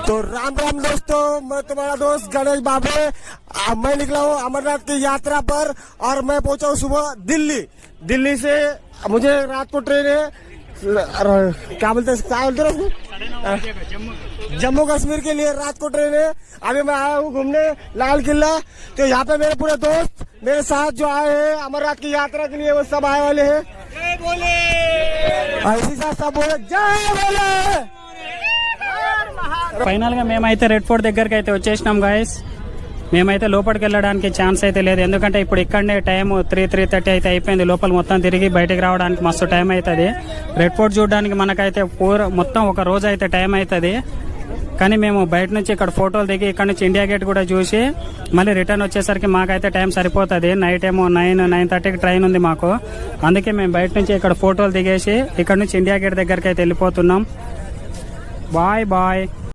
तो राम राम दोस्तों, मैं तुम्हारा दोस्त गणेश बाबे। मैं निकला हूँ अमरनाथ की यात्रा पर और मैं पहुंचा हूँ सुबह दिल्ली से। मुझे रात को ट्रेन है, क्या बोलते हैं जम्मू कश्मीर के लिए रात को ट्रेन है। अभी मैं आया हूँ घूमने लाल किला। तो यहाँ पे मेरे पूरे दोस्त मेरे साथ जो आए हैं अमरनाथ की यात्रा के लिए वो सब आए वाले हैं। इसी साथ सब बोले जय बोले। ఫైనల్ గా మేమైతే రెడ్ ఫోర్ట్ దగ్గరికి అయితే వచ్చేసినాం గాయస్. మేమైతే లోపలికి వెళ్ళడానికి ఛాన్స్ అయితే లేదు, ఎందుకంటే ఇప్పుడు ఇక్కడనే టైం 3:30 అయితే అయిపోయింది. లోపల మొత్తం తిరిగి బయటకు రావడానికి మస్తు టైం అవుతుంది. రెడ్ ఫోర్ట్ చూడడానికి మనకైతే మొత్తం ఒక రోజు అయితే టైం అవుతుంది. కానీ మేము బయట నుంచి ఇక్కడ ఫోటోలు దిగి ఇక్కడ నుంచి ఇండియా గేట్ కూడా చూసి మళ్ళీ రిటర్న్ వచ్చేసరికి మాకైతే టైం సరిపోతుంది. నైట్ ఏమో 9:30కి ట్రైన్ ఉంది మాకు. అందుకే మేము బయట నుంచి ఇక్కడ ఫోటోలు దిగేసి ఇక్కడ నుంచి ఇండియా గేట్ దగ్గరికి అయితే వెళ్ళిపోతున్నాం. Bye bye.